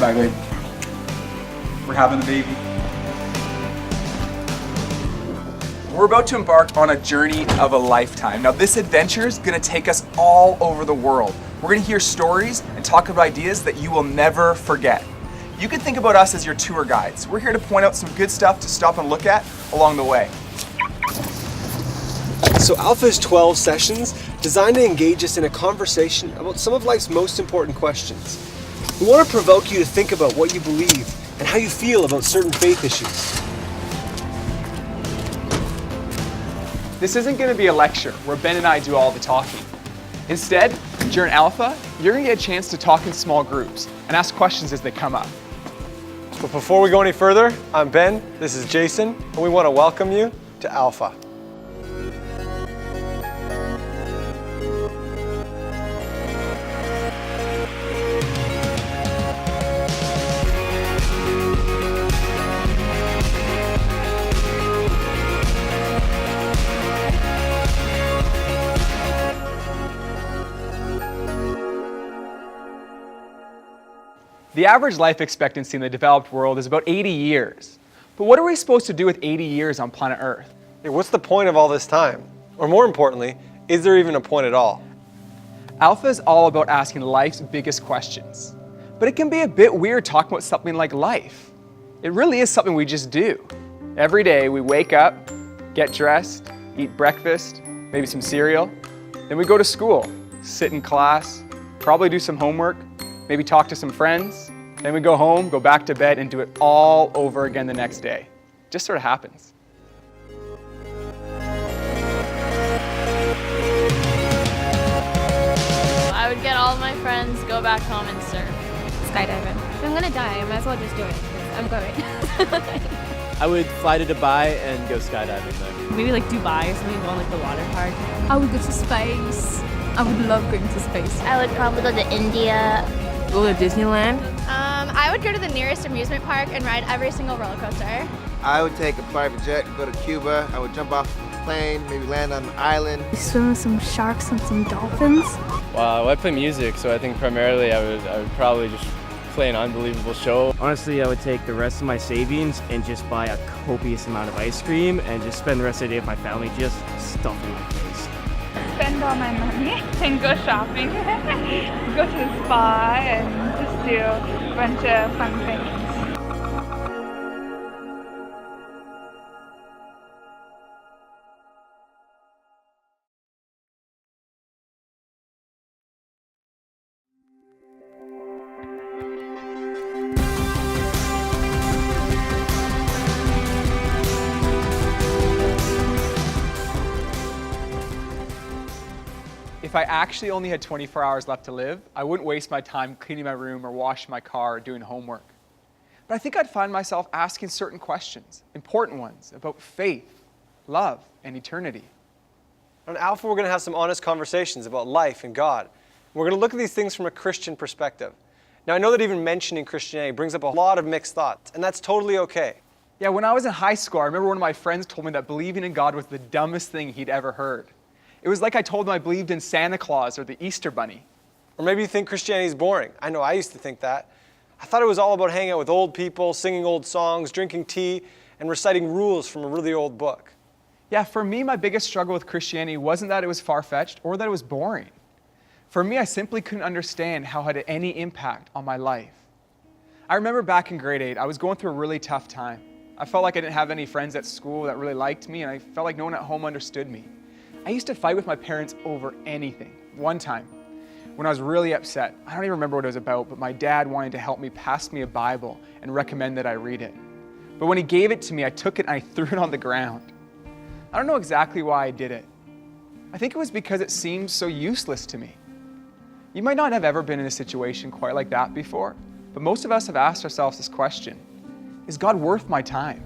Bye, babe. We're having a baby. We're about to embark on a journey of a lifetime. Now, this adventure is going to take us all over the world. We're going to hear stories and talk about ideas that you will never forget. You can think about us as your tour guides. We're here to point out some good stuff to stop and look at along the way. So Alpha is 12 sessions designed to engage us in a conversation about some of life's most important questions. We want to provoke you to think about what you believe and how you feel about certain faith issues. This isn't going to be a lecture where Ben and I do all the talking. Instead, during Alpha, you're going to get a chance to talk in small groups and ask questions as they come up. But before we go any further, I'm Ben, this is Jason, and we want to welcome you to Alpha. The average life expectancy in the developed world is about 80 years. But what are we supposed to do with 80 years on planet Earth? Hey, what's the point of all this time? Or more importantly, is there even a point at all? Alpha is all about asking life's biggest questions. But it can be a bit weird talking about something like life. It really is something we just do. Every day we wake up, get dressed, eat breakfast, maybe some cereal. Then we go to school, sit in class, probably do some homework, maybe talk to some friends, then we go home, go back to bed, and do it all over again the next day. Just sort of happens. I would get all of my friends, go back home and surf. Skydiving. If I'm gonna die, I might as well just do it. I'm going. I would fly to Dubai and go skydiving there. Maybe like Dubai or something, go on like the water park. I would go to space. I would love going to space. I would probably go to India. Go to Disneyland. I would go to the nearest amusement park and ride every single roller coaster. I would take a private jet and go to Cuba. I would jump off a plane, maybe land on an island. Swim with some sharks and some dolphins. Well, I play music, so I think primarily I would probably just play an unbelievable show. Honestly, I would take the rest of my savings and just buy a copious amount of ice cream and just spend the rest of the day with my family just stuffing my face. Spend all my money and go shopping, go to the spa and just do a bunch of fun things. If I actually only had 24 hours left to live, I wouldn't waste my time cleaning my room or washing my car or doing homework. But I think I'd find myself asking certain questions, important ones, about faith, love, and eternity. On Alpha, we're going to have some honest conversations about life and God. We're going to look at these things from a Christian perspective. Now, I know that even mentioning Christianity brings up a lot of mixed thoughts, and that's totally okay. Yeah, when I was in high school, I remember one of my friends told me that believing in God was the dumbest thing he'd ever heard. It was like I told him I believed in Santa Claus or the Easter Bunny. Or maybe you think Christianity is boring. I know I used to think that. I thought it was all about hanging out with old people, singing old songs, drinking tea, and reciting rules from a really old book. Yeah, for me, my biggest struggle with Christianity wasn't that it was far-fetched or that it was boring. For me, I simply couldn't understand how it had any impact on my life. I remember back in grade 8, I was going through a really tough time. I felt like I didn't have any friends at school that really liked me, and I felt like no one at home understood me. I used to fight with my parents over anything. One time, when I was really upset, I don't even remember what it was about, but my dad wanted to help me pass me a Bible and recommend that I read it. But when he gave it to me, I took it and I threw it on the ground. I don't know exactly why I did it. I think it was because it seemed so useless to me. You might not have ever been in a situation quite like that before, but most of us have asked ourselves this question: is God worth my time?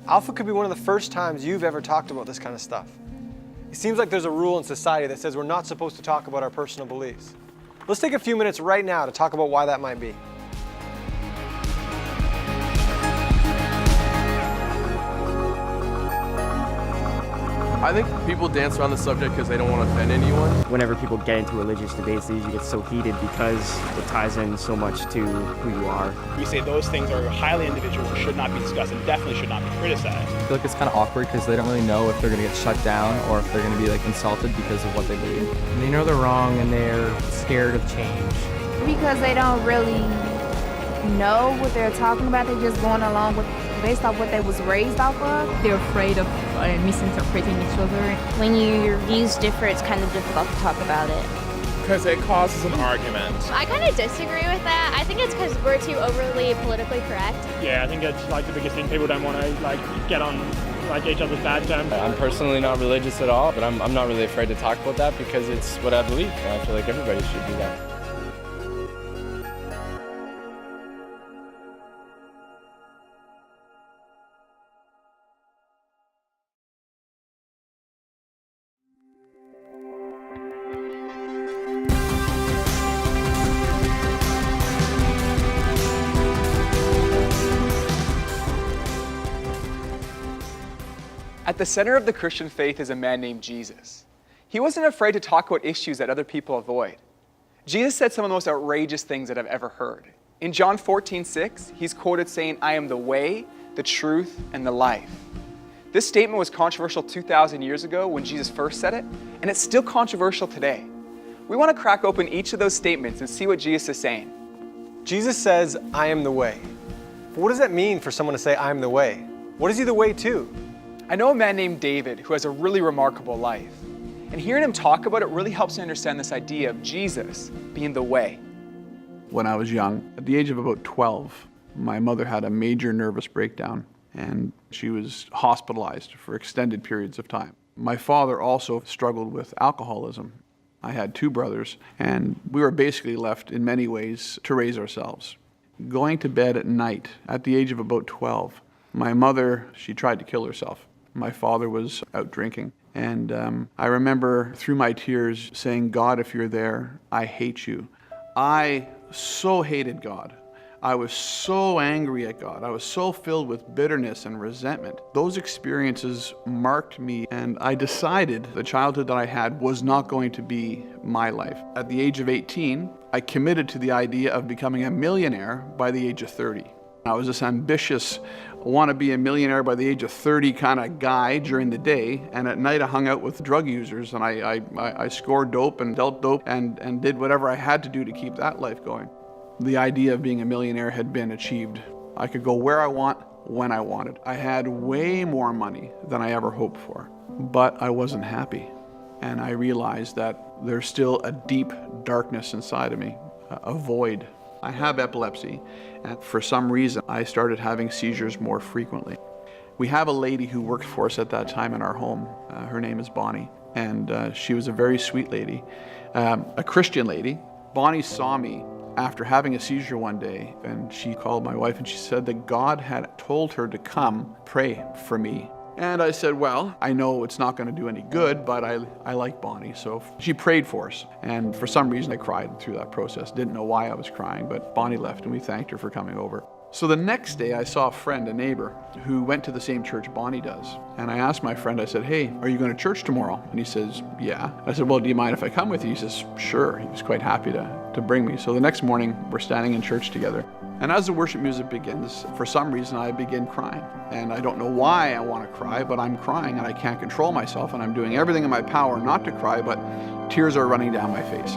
Alpha could be one of the first times you've ever talked about this kind of stuff. It seems like there's a rule in society that says we're not supposed to talk about our personal beliefs. Let's take a few minutes right now to talk about why that might be. I think people dance around the subject because they don't want to offend anyone. Whenever people get into religious debates, they usually get so heated because it ties in so much to who you are. We say those things are highly individual, should not be discussed, and definitely should not be criticized. I feel like it's kind of awkward because they don't really know if they're going to get shut down or if they're going to be like insulted because of what they believe. They know they're wrong and they're scared of change. Because they don't really know what they're talking about, they're just going along with based off what they was raised off of. They're afraid of misinterpreting each other. When your views differ, it's kind of difficult to talk about it. Because it causes an argument. I kind of disagree with that. I think it's because we're too overly politically correct. Yeah, I think it's like the biggest thing. People don't want to like get on like each other's bad terms. I'm personally not religious at all, but I'm not really afraid to talk about that because it's what I believe. And I feel like everybody should do that. At the center of the Christian faith is a man named Jesus. He wasn't afraid to talk about issues that other people avoid. Jesus said some of the most outrageous things that I've ever heard. In John 14:6, he's quoted saying, "I am the way, the truth, and the life." This statement was controversial 2,000 years ago when Jesus first said it, and it's still controversial today. We want to crack open each of those statements and see what Jesus is saying. Jesus says, I am the way. But what does that mean for someone to say, I am the way? What is he the way to? I know a man named David who has a really remarkable life. And hearing him talk about it really helps me understand this idea of Jesus being the way. When I was young, at the age of about 12, my mother had a major nervous breakdown and she was hospitalized for extended periods of time. My father also struggled with alcoholism. I had two brothers and we were basically left in many ways to raise ourselves. Going to bed at night at the age of about 12, my mother, she tried to kill herself. My father was out drinking. And I remember through my tears saying, God, if you're there, I hate you. I so hated God. I was so angry at God. I was so filled with bitterness and resentment. Those experiences marked me, and I decided the childhood that I had was not going to be my life. At the age of 18, I committed to the idea of becoming a millionaire by the age of 30. I was this ambitious, want to be a millionaire by the age of 30 kind of guy during the day, and at night I hung out with drug users and I scored dope and dealt dope and did whatever I had to do to keep that life going. The idea of being a millionaire had been achieved. I could go where I want, when I wanted. I had way more money than I ever hoped for, but I wasn't happy. And I realized that there's still a deep darkness inside of me, a void. I have epilepsy, and for some reason, I started having seizures more frequently. We have a lady who worked for us at that time in our home. Her name is Bonnie, and she was a very sweet lady, a Christian lady. Bonnie saw me after having a seizure one day, and she called my wife and she said that God had told her to come pray for me. And I said, well, I know it's not going to do any good, but I like Bonnie. So she prayed for us. And for some reason, I cried through that process. Didn't know why I was crying, but Bonnie left and we thanked her for coming over. So the next day, I saw a friend, a neighbor, who went to the same church Bonnie does. And I asked my friend, I said, hey, are you going to church tomorrow? And he says, yeah. I said, well, do you mind if I come with you? He says, sure. He was quite happy to bring me. So the next morning, we're standing in church together. And as the worship music begins, for some reason, I begin crying. And I don't know why I want to cry, but I'm crying and I can't control myself. And I'm doing everything in my power not to cry, but tears are running down my face.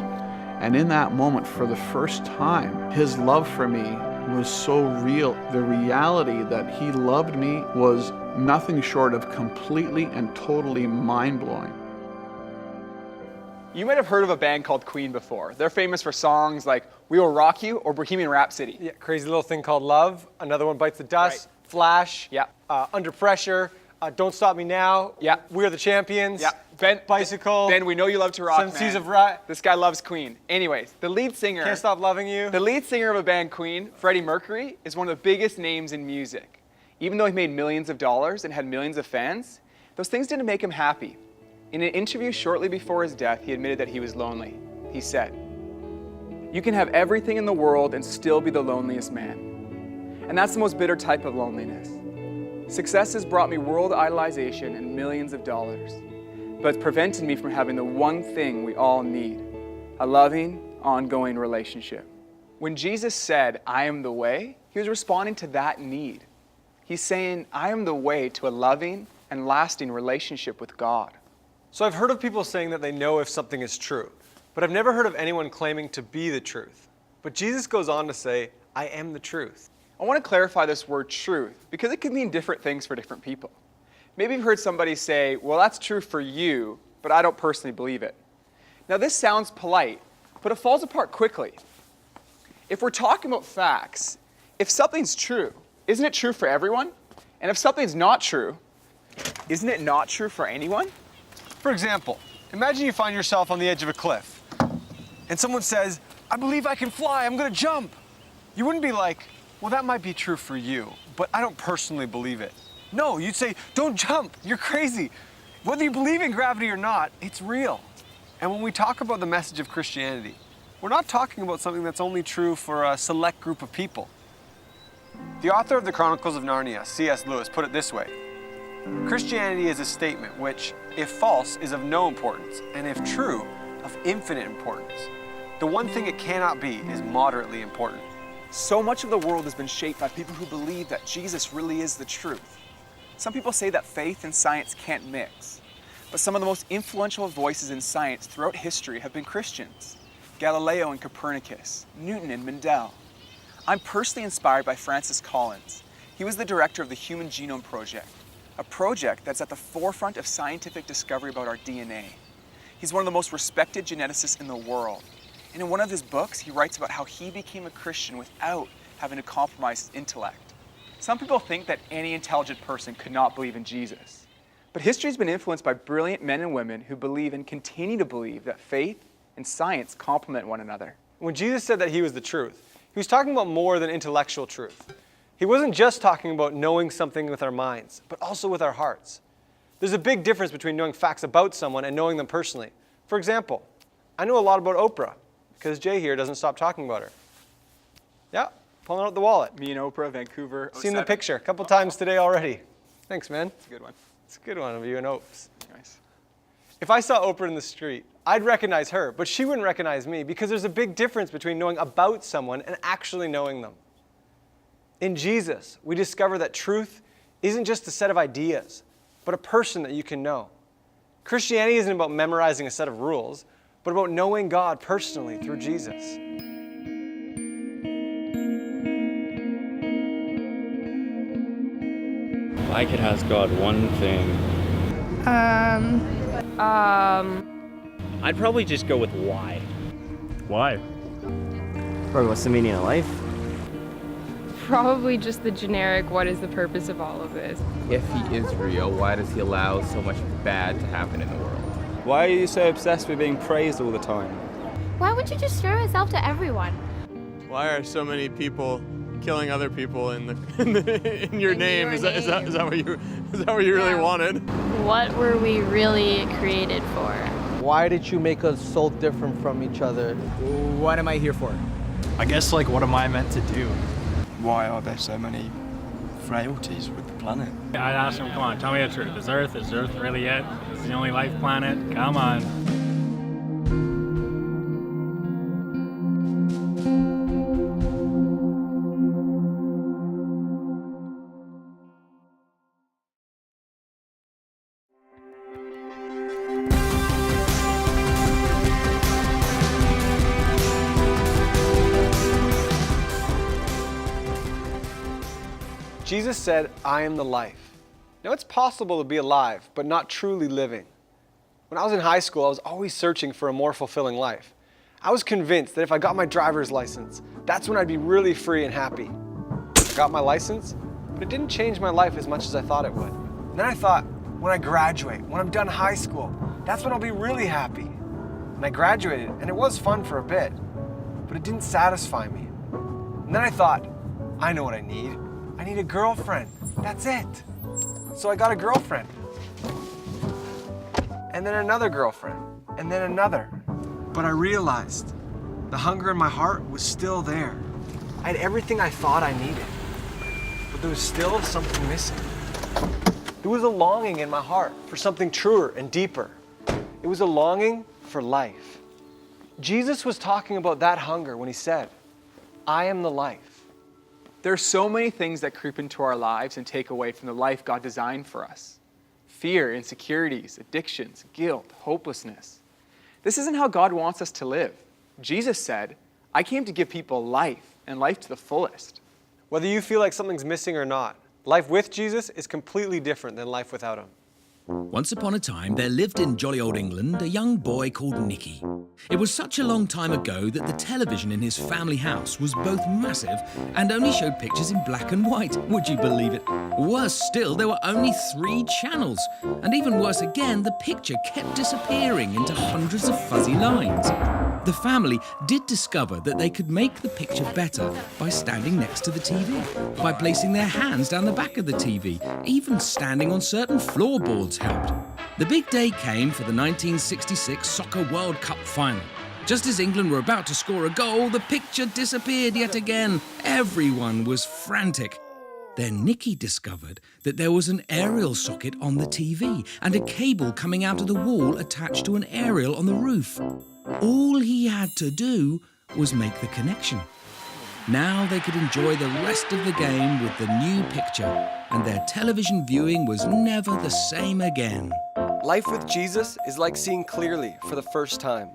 And in that moment, for the first time, his love for me was so real. The reality that he loved me was nothing short of completely and totally mind-blowing. You might have heard of a band called Queen before. They're famous for songs like We Will Rock You or Bohemian Rhapsody. Yeah, Crazy Little Thing Called Love, Another One Bites the Dust, right. Flash, yeah. Under Pressure, Don't Stop Me Now, yeah. We Are the Champions, yeah. Ben, Bicycle. Ben, we know you love to rock, Seven man. Seas of Rye. This guy loves Queen. Anyways, the lead singer... Can't Stop Loving You. The lead singer of a band, Queen, Freddie Mercury, is one of the biggest names in music. Even though he made millions of dollars and had millions of fans, those things didn't make him happy. In an interview shortly before his death, he admitted that he was lonely. He said, "You can have everything in the world and still be the loneliest man. And that's the most bitter type of loneliness. Success has brought me world idolization and millions of dollars. but it's prevented me from having the one thing we all need, a loving, ongoing relationship. When Jesus said, "I am the way," he was responding to that need. He's saying, I am the way to a loving and lasting relationship with God. So I've heard of people saying that they know if something is true, but I've never heard of anyone claiming to be the truth. But Jesus goes on to say, I am the truth. I want to clarify this word truth because it can mean different things for different people. Maybe you've heard somebody say, well, that's true for you, but I don't personally believe it. Now this sounds polite, but it falls apart quickly. If we're talking about facts, if something's true, isn't it true for everyone? And if something's not true, isn't it not true for anyone? For example, imagine you find yourself on the edge of a cliff and someone says, I believe I can fly, I'm gonna jump. You wouldn't be like, well, that might be true for you, but I don't personally believe it. No, you'd say, don't jump, you're crazy. Whether you believe in gravity or not, it's real. And when we talk about the message of Christianity, we're not talking about something that's only true for a select group of people. The author of the Chronicles of Narnia, C.S. Lewis, put it this way: Christianity is a statement which, if false, is of no importance, and if true, of infinite importance. The one thing it cannot be is moderately important. So much of the world has been shaped by people who believe that Jesus really is the truth. Some people say that faith and science can't mix, but some of the most influential voices in science throughout history have been Christians. Galileo and Copernicus, Newton and Mendel. I'm personally inspired by Francis Collins. He was the director of the Human Genome Project, a project that's at the forefront of scientific discovery about our DNA. He's one of the most respected geneticists in the world. And in one of his books, he writes about how he became a Christian without having to compromise his intellect. Some people think that any intelligent person could not believe in Jesus. But history has been influenced by brilliant men and women who believe and continue to believe that faith and science complement one another. When Jesus said that he was the truth, he was talking about more than intellectual truth. He wasn't just talking about knowing something with our minds, but also with our hearts. There's a big difference between knowing facts about someone and knowing them personally. For example, I know a lot about Oprah because Jay here doesn't stop talking about her. Yeah, pulling out the wallet. Me and Oprah, Vancouver, 07. Seen the picture a couple times today already. Thanks, man. It's a good one. It's a good one of you and Opes. Nice. If I saw Oprah in the street, I'd recognize her, but she wouldn't recognize me because there's a big difference between knowing about someone and actually knowing them. In Jesus, we discover that truth isn't just a set of ideas, but a person that you can know. Christianity isn't about memorizing a set of rules, but about knowing God personally through Jesus. If I could ask God one thing, I'd probably just go with why. Why? Probably what's the meaning of life? Probably just the generic, what is the purpose of all of this? If he is real, why does he allow so much bad to happen in the world? Why are you so obsessed with being praised all the time? Why wouldn't you just show yourself to everyone? Why are so many people killing other people in your name? Is that what you really wanted? What were we really created for? Why did you make us so different from each other? What am I here for? I guess, like, what am I meant to do? Why are there so many frailties with the planet? I'd ask him, come on, tell me the truth. Is Earth really it? Is it the only life planet? Come on. Jesus said, I am the life. Now it's possible to be alive, but not truly living. When I was in high school, I was always searching for a more fulfilling life. I was convinced that if I got my driver's license, that's when I'd be really free and happy. I got my license, but it didn't change my life as much as I thought it would. And then I thought, when I graduate, when I'm done high school, that's when I'll be really happy. And I graduated, and it was fun for a bit, but it didn't satisfy me. And then I thought, I know what I need. I need a girlfriend. That's it. So I got a girlfriend. And then another girlfriend. And then another. But I realized the hunger in my heart was still there. I had everything I thought I needed. But there was still something missing. There was a longing in my heart for something truer and deeper. It was a longing for life. Jesus was talking about that hunger when he said, I am the life. There are so many things that creep into our lives and take away from the life God designed for us. Fear, insecurities, addictions, guilt, hopelessness. This isn't how God wants us to live. Jesus said, I came to give people life and life to the fullest. Whether you feel like something's missing or not, life with Jesus is completely different than life without him. Once upon a time, there lived in jolly old England a young boy called Nicky. It was such a long time ago that the television in his family house was both massive and only showed pictures in black and white. Would you believe it? Worse still, there were only 3 channels. And even worse again, the picture kept disappearing into hundreds of fuzzy lines. The family did discover that they could make the picture better by standing next to the TV, by placing their hands down the back of the TV. Even standing on certain floorboards helped. The big day came for the 1966 Soccer World Cup final. Just as England were about to score a goal, the picture disappeared yet again. Everyone was frantic. Then Nicky discovered that there was an aerial socket on the TV and a cable coming out of the wall attached to an aerial on the roof. All he had to do was make the connection. Now they could enjoy the rest of the game with the new picture, and their television viewing was never the same again. Life with Jesus is like seeing clearly for the first time.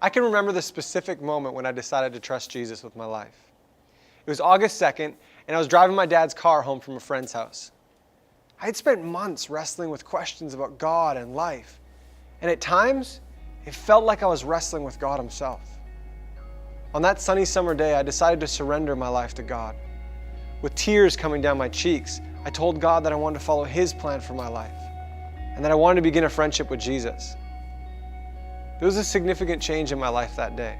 I can remember the specific moment when I decided to trust Jesus with my life. It was August 2nd, and I was driving my dad's car home from a friend's house. I had spent months wrestling with questions about God and life, and at times, it felt like I was wrestling with God himself. On that sunny summer day, I decided to surrender my life to God. With tears coming down my cheeks, I told God that I wanted to follow his plan for my life, and that I wanted to begin a friendship with Jesus. There was a significant change in my life that day.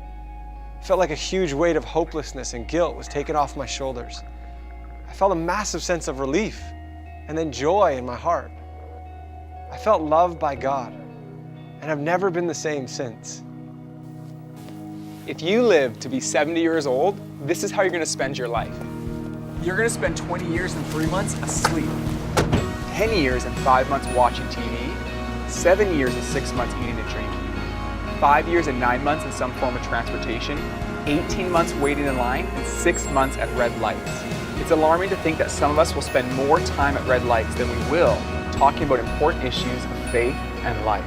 It felt like a huge weight of hopelessness and guilt was taken off my shoulders. I felt a massive sense of relief and then joy in my heart. I felt loved by God, and I've never been the same since. If you live to be 70 years old, this is how you're going to spend your life. You're going to spend 20 years and 3 months asleep, 10 years and 5 months watching TV, 7 years and 6 months eating and drinking, 5 years and 9 months in some form of transportation, 18 months waiting in line, and 6 months at red lights. It's alarming to think that some of us will spend more time at red lights than we will talking about important issues of faith and life.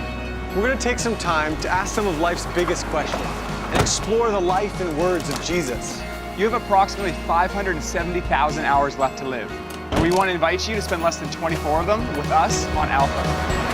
We're going to take some time to ask some of life's biggest questions and explore the life and words of Jesus. You have approximately 570,000 hours left to live, and we want to invite you to spend less than 24 of them with us on Alpha.